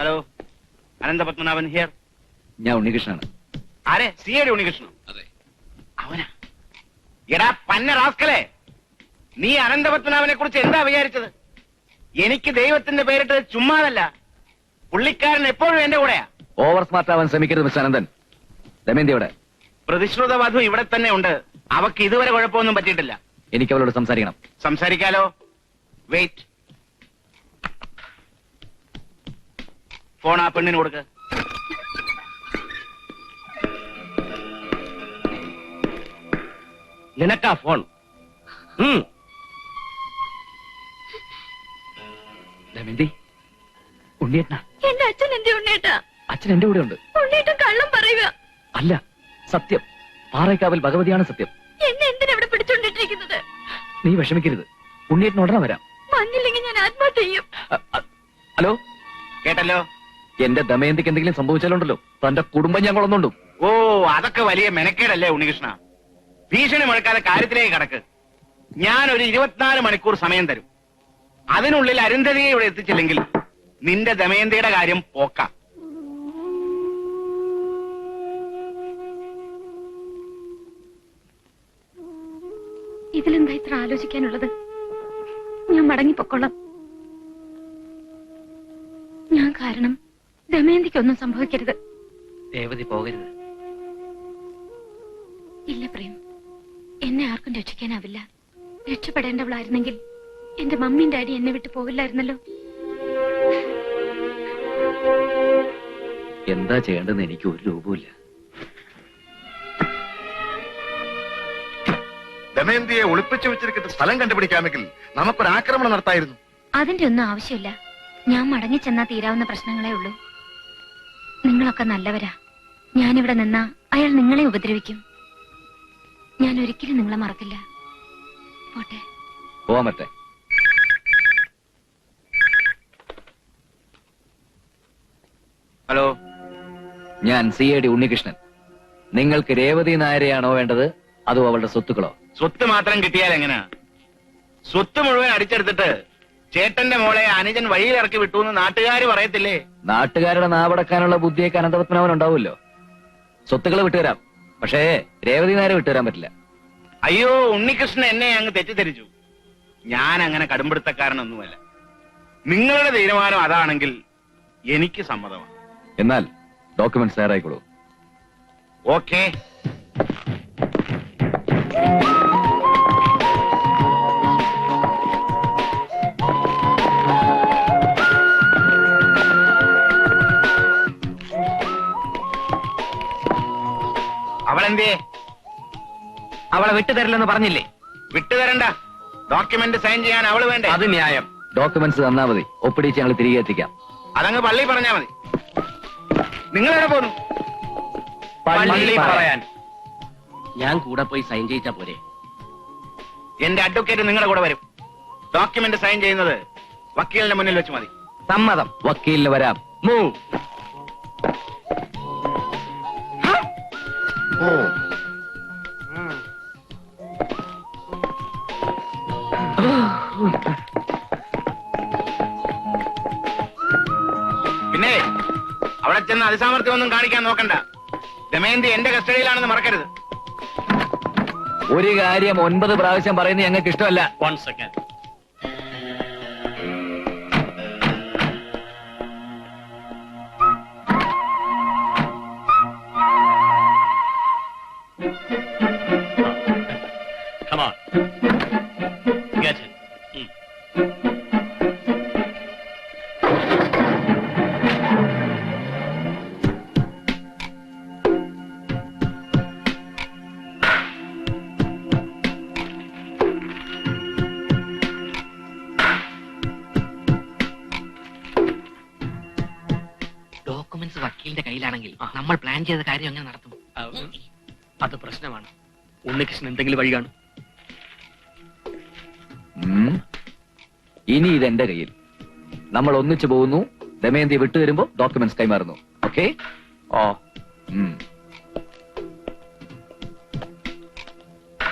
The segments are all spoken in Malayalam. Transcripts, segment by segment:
Hello, Ananthapadmanabhan here. ഞാൻ ഉണ്ണികൃഷ്ണനാണ്. ആരെ? സിഐഡി ഉണ്ണികൃഷ്ണൻ? അതെ. അവനാ? എടാ പന്ന റാസ്കലേ, നീ അനന്തപത്മനാഭനെ കുറിച്ച് എന്താ വിചാരിച്ചത്? എനിക്ക് ദൈവത്തിന്റെ പേരിട്ട് ചുമ്മാതല്ല, പുള്ളിക്കാരൻ എപ്പോഴും എന്റെ കൂടെയാ. ഓവർ സ്മാർട്ട് ആവാൻ ശ്രമിക്കരുത് മിസ്റ്റർ അനന്തൻ. ദമയന്തി എവിടെ? പ്രതിശ്രുത വധു ഇവിടെ തന്നെ ഉണ്ട്. അവക്ക് ഇതുവരെ കുഴപ്പമൊന്നും പറ്റിയിട്ടില്ല. എനിക്ക് അവളോട് സംസാരിക്കണം. സംസാരിക്കാലോ. വെയിറ്റ്. ഫോൺ ആ പെണ്ണിന് കൊടുക്ക്. നിനക്കാ ഫോൺ? ദമയന്തി, ഉണ്ണിയേട്ടനാ? എന്റെ അച്ഛൻ എന്റെ ഉണ്ണേട്ടാ. അച്ഛൻ എന്റെ കൂടെ ഉണ്ട്. ഉണ്ണേട്ടൻ കള്ളം പറയുക. അല്ല, സത്യം. പാറയ്ക്കാവിൽ ഭഗവതിയാണ് സത്യം. എന്നെ എന്തിനാ ഇവിടെ പിടിച്ചോണ്ടിട്ടിരിക്കുന്നത്? നീ വിഷമിക്കരുത്, ഉണ്ണിയേട്ടൻ ഉടനെ വരാം. വന്നില്ലെങ്കിൽ ഞാൻ ആത്മഹത്യ ചെയ്യും. ഹലോ, കേട്ടല്ലോ? എന്റെ ദമയന്തിക്ക് എന്തെങ്കിലും സംഭവിച്ചാലുണ്ടല്ലോ തന്റെ കുടുംബം ഞാൻ കൊളന്നുണ്ടും. ഓ, അതൊക്കെ വലിയ മെനക്കേടല്ലേ ഉണ്ണികൃഷ്ണ? ഭീഷണി മുഴക്കാതെ കാര്യത്തിലേക്ക് കടക്ക്. ഞാൻ ഒരു 24 മണിക്കൂർ സമയം തരും. അതിനുള്ളിൽ അരുന്ധതിയെ ഇവിടെ എത്തിച്ചില്ലെങ്കിൽ നിന്റെ ദമയന്തിയുടെ കാര്യം പോക്കാം. ഇതിലെന്താ ഇത്ര ആലോചിക്കാനുള്ളത്? ഞാൻ മടങ്ങിപ്പൊക്കോളാം. ഞാൻ കാരണം ദമയന്തിക്കൊന്നും സംഭവിക്കരുത്. രേവതി പോകരുത്. ഇല്ല പ്രേം, എന്നെ ആർക്കും രക്ഷിക്കാനാവില്ല. രക്ഷപ്പെടേണ്ടവളായിരുന്നെങ്കിൽ എന്റെ മമ്മിയും ഡാഡി എന്നെ വിട്ടു പോവില്ലായിരുന്നല്ലോ. എന്താ ചെയ്യേണ്ടതെന്ന് എനിക്ക് ഒരു രൂപമില്ല. ദമയന്തിയെ ഒളിപ്പിച്ചു വെച്ചിരിക്കുന്ന സ്ഥലം കണ്ടുപിടിക്കാമെങ്കിൽ നമുക്കൊരു ആക്രമണം നടത്തായിരുന്നു. അതിന്റെ ഒന്നും ആവശ്യമില്ല. ഞാൻ മടങ്ങിച്ചെന്നാ തീരാവുന്ന പ്രശ്നങ്ങളേ ഉള്ളൂ. നിങ്ങളൊക്കെ നല്ലവരാ. ഞാനിവിടെ നിന്നാ അയാൾ നിങ്ങളെ ഉപദ്രവിക്കും. ഞാൻ ഒരിക്കലും നിങ്ങളെ മറക്കില്ല. പോട്ടെ. പോവാൻ പറ്റേ? ഹലോ, ഞാൻ CID ഉണ്ണികൃഷ്ണൻ. നിങ്ങൾക്ക് രേവതി നായരെയാണോ വേണ്ടത്, അതോ അവളുടെ സ്വത്തുക്കളോ? സ്വത്ത് മാത്രം കിട്ടിയാൽ എങ്ങനെയാ? സ്വത്ത് മുഴുവൻ അടിച്ചെടുത്തിട്ട് ചേട്ടന്റെ മോളെ അനുജൻ വഴിയിൽ ഇറക്കി വിട്ടു എന്ന് നാട്ടുകാര് പറയത്തില്ലേ? നാട്ടുകാരുടെ നാവടക്കാനുള്ള ബുദ്ധിയൊക്കെ അനന്തപത്മനാഭൻ ഉണ്ടാവുമല്ലോ. സ്വത്തുക്കൾ വിട്ടുതരാം, പക്ഷേ രേവതി നായരെ വിട്ടുതരാൻ പറ്റില്ല. അയ്യോ, ഉണ്ണികൃഷ്ണൻ എന്നെ അങ്ങ് തെറ്റിദ്ധരിച്ചു. ഞാൻ അങ്ങനെ കടുംപിടുത്തക്കാരനൊന്നുമല്ല. നിങ്ങളുടെ തീരുമാനം അതാണെങ്കിൽ എനിക്ക് സമ്മതമാണ്. എന്നാൽ ഡോക്യുമെന്റ്സ് തയ്യാറായിക്കോളൂ. ഓക്കേ. അവളെന്തേ? അവളെ വിട്ടുതരില്ലെന്ന് പറഞ്ഞില്ലേ? വിട്ടുതരണ്ട. ഡോക്യുമെന്റ് സൈൻ ചെയ്യാൻ അവള് വേണ്ടേ? അത് ന്യായം. ഡോക്യുമെന്റ്സ് തന്നാ മതി, ഒപ്പിടിച്ച് ഞങ്ങൾ തിരികെ എത്തിക്കാം. അതങ്ങ് പള്ളി പറഞ്ഞാ മതി. നിങ്ങൾ എവിടെ പോന്നു? പള്ളി പറയാൻ ഞാൻ കൂടെ പോയി സൈൻ ചെയ്യിച്ചാ പോരെ? എന്റെ അഡ്വക്കേറ്റ് നിങ്ങളുടെ കൂടെ വരും. ഡോക്യുമെന്റ് സൈൻ ചെയ്യുന്നത് വക്കീലിന്റെ മുന്നിൽ വെച്ച് മതി. സമ്മതം. വക്കീലിന് വരാം. മൂവ്. പിന്നെ അവിടെ ചെന്ന് അതിസാമർത്ഥ്യമൊന്നും കാണിക്കാൻ നോക്കണ്ട. ദമയന്തി എന്റെ കസ്റ്റഡിയിലാണെന്ന് മറക്കരുത്. ഒരു കാര്യം 9 പ്രാവശ്യം പറയുന്നത് ഞങ്ങൾക്ക് ഇഷ്ടമല്ല. 1 second. Come on. Get it. Documents വക്കീലിന്റെ കയ്യിലാണെങ്കിൽ നമ്മൾ പ്ലാൻ ചെയ്ത കാര്യം എങ്ങനെ നടത്തും? അത് പ്രശ്നമാണ്. ഉണ്ണികൃഷ്ണൻ എന്തെങ്കിലും വഴി കാണും. ഇനി ഇതെന്റെ കയ്യിൽ. നമ്മൾ ഒന്നിച്ചു പോകുന്നു. ദമയന്തി വിട്ടുതരുമ്പോ ഡോക്യുമെന്റ്സ് കൈമാറുന്നു. ഓക്കെ? ഓ,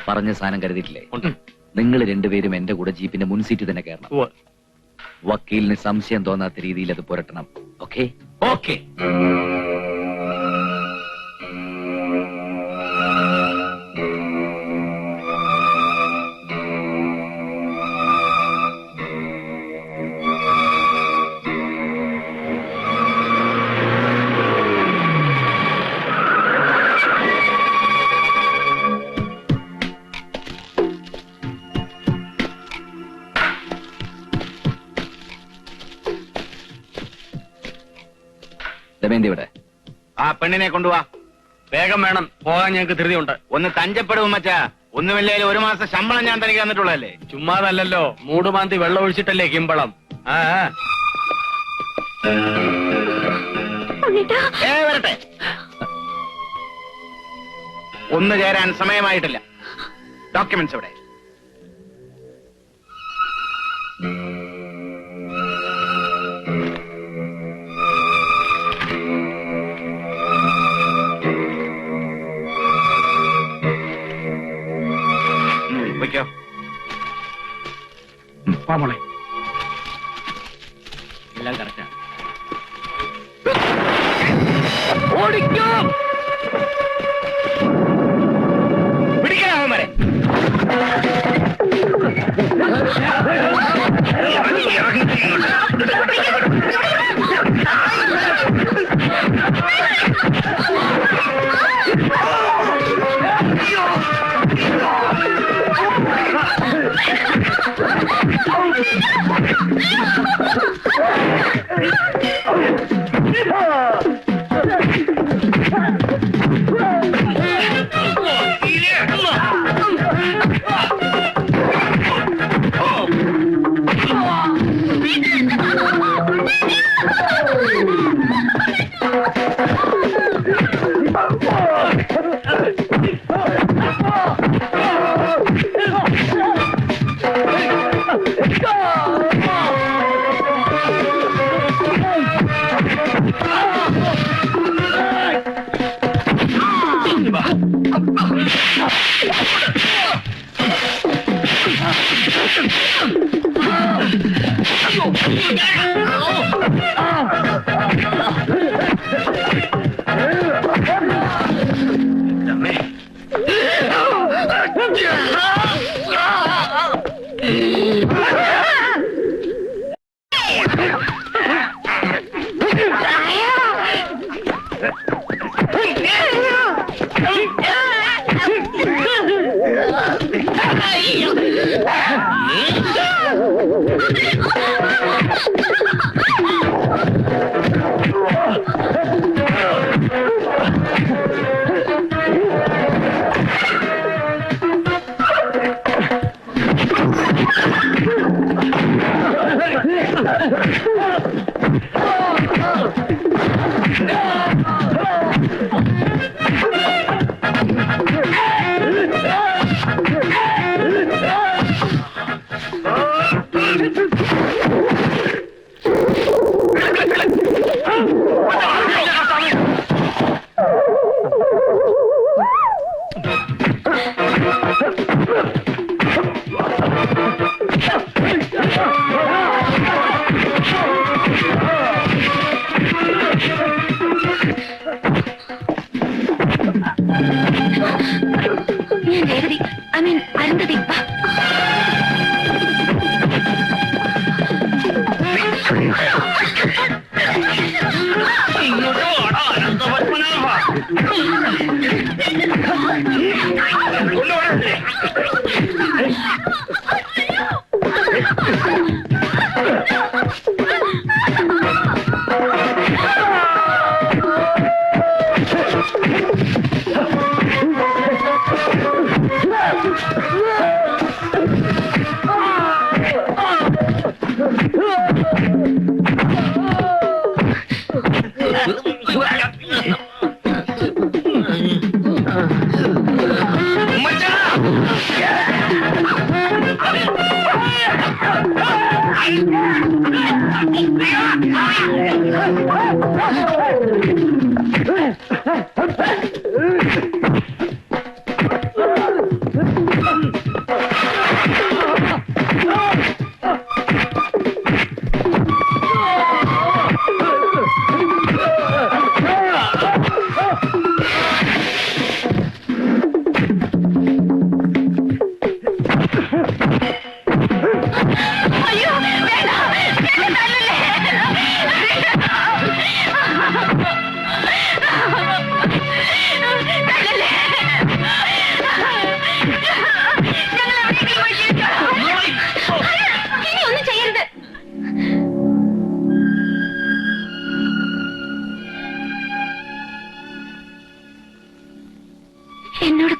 പറഞ്ഞ സാധനം കരുതിയിട്ടില്ലേ? നിങ്ങൾ രണ്ടുപേരും എന്റെ കൂടെ ജീപ്പിന്റെ മുൻ സീറ്റ് തന്നെ കയറണം. വക്കീലിന് സംശയം തോന്നാത്ത രീതിയിൽ അത് പുരട്ടണം. ഓക്കെ? ഓക്കെ. ദമയന്തി ഇവിടെ. ആ പെണ്ണിനെ കൊണ്ടുപോവാ. വേഗം വേണം, പോകാൻ ഞങ്ങൾക്ക് ധൃതിയുണ്ട്. ഒന്ന് തഞ്ചപ്പെടും മച്ചാ. ഒന്നുമില്ലേലും 1 മാസം ശമ്പളം ഞാൻ തനിക്ക് തന്നിട്ടുള്ളതല്ലേ. ചുമ്മാതല്ലോ, മൂടുമാന്തി വെള്ളം ഒഴിച്ചിട്ടല്ലേ കിമ്പളം. ആ വരട്ടെ. ഒന്ന് ചേരാൻ സമയമായിട്ടില്ല. ഡോക്യുമെന്റ്സ് ഇവിടെ. വയ്ക്കോ. മോളെ, എല്ലാം കറക്റ്റാ. ഓടിക്കോ, പിടിക്കണം വരെ.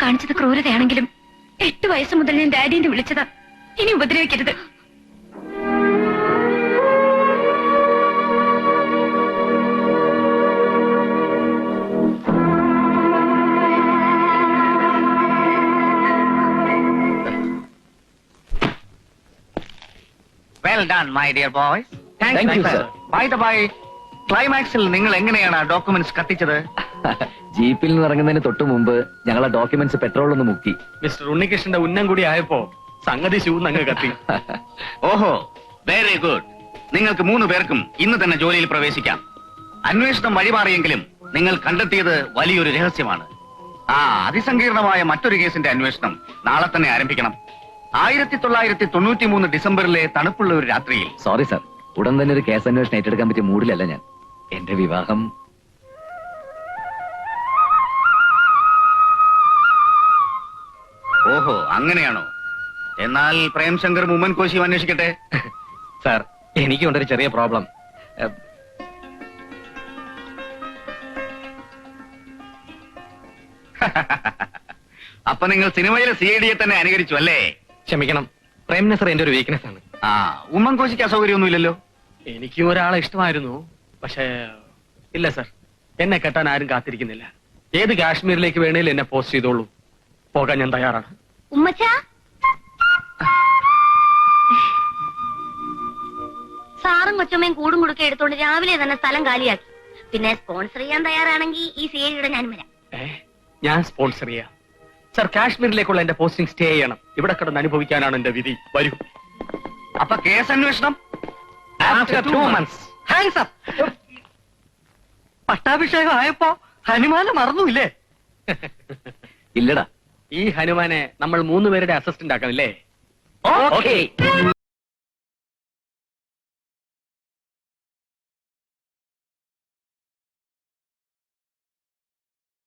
കാണിച്ചത് ക്രൂരതയാണെങ്കിലും 8 വയസ്സ് മുതൽ ഞാൻ ഡാഡിന്ന് വിളിച്ചതാ. ഇനി ഉപദ്രവിക്കരുത്. Well done my dear boys. Thank you, sir. By the by, ക്ലൈമാക്സിൽ നിങ്ങൾ എങ്ങനെയാണ് ഡോക്യുമെന്റ്സ് കത്തിച്ചത്? ജീപ്പിൽ നിന്ന് ഇറങ്ങുന്നതിന് തൊട്ട് മുമ്പ് ഞങ്ങളെ ഡോക്യുമെന്റ്സ് പെട്രോൾ ഒന്ന് മുക്കി. മിസ്റ്റർ ഉണ്ണികൃഷ്ണന്റെ ഉന്നം കൂടി ആയപ്പോ സംഗതി ശൂന്നങ്ങ് കത്തി. ഓഹോ, വെരി ഗുഡ്. നിങ്ങൾക്ക് 3 പേർക്കും ഇന്ന് തന്നെ ജോലിയിൽ പ്രവേശിക്കാം. അന്വേഷണം വഴിമാറിയെങ്കിലും നിങ്ങൾ കണ്ടെത്തിയത് വലിയൊരു രഹസ്യമാണ്. അതിസങ്കീർണമായ മറ്റൊരു കേസിന്റെ അന്വേഷണം നാളെ തന്നെ ആരംഭിക്കണം. 1993 ഡിസംബറിലെ തണുപ്പുള്ള ഒരു രാത്രിയിൽ. സോറി സാർ, ഉടൻ തന്നെ ഒരു കേസ് അന്വേഷണം ഏറ്റെടുക്കാൻ പറ്റിയ മൂഡിലല്ല ഞാൻ. എന്റെ വിവാഹം ഓഹോ, അങ്ങനെയാണോ? എന്നാൽ പ്രേംശങ്കറും ഉമ്മൻ കോശിയും അന്വേഷിക്കട്ടെ. സാർ, എനിക്കുണ്ടൊരു ചെറിയ പ്രോബ്ലം. അപ്പൊ നിങ്ങൾ സിനിമയിലെ CID തന്നെ അനുകരിച്ചു അല്ലേ? ക്ഷമിക്കണം, പ്രേം നസർ എന്റെ ഒരു വീക്ക്നെസ് ആണ്. ഉമ്മൻ കോശിക്ക് അസൗകര്യമൊന്നുമില്ലല്ലോ? എനിക്കും ഒരാളെ ഇഷ്ടമായിരുന്നു. പക്ഷേ ഇല്ല സാർ, എന്നെ കെട്ടാൻ ആരും കാത്തിരിക്കുന്നില്ല. ഏത് കാശ്മീരിലേക്ക് വേണേലും എന്നെ പോസ്റ്റ് ചെയ്തോളൂ, പോകാൻ ഞാൻ തയ്യാറാണ്. ഉമ്മച്ച, സാറും കൊച്ചമ്മയും കൂടും കുടുക്കെ എടുത്തോണ്ട് രാവിലെ തന്നെ സ്ഥലം കാലിയാക്കി. പിന്നെ സ്പോൺസർ ചെയ്യാൻ തയ്യാറാണെങ്കിൽ ഈ CID ഞാൻ വരാം. ഞാൻ സ്പോൺസർ ചെയ്യാം. സാർ, കാശ്മീരിലേക്കുള്ള എന്റെ പോസ്റ്റിംഗ് സ്റ്റേ ചെയ്യണം. ഇവിടെ കിടന്ന് അനുഭവിക്കാനാണ് എന്റെ വിധി. വരൂ. അപ്പൊ കേസ് അന്വേഷണം After 2 months. Hands up. പട്ടാഭിഷേകം ആയപ്പോ ഹനുമാനെ മറന്നുമില്ലേ? ഇല്ലടാ. ഈ ഹനുമാനെ നമ്മൾ 3 പേരുടെ അസിസ്റ്റന്റ് ആക്കാമില്ലേ? Okay.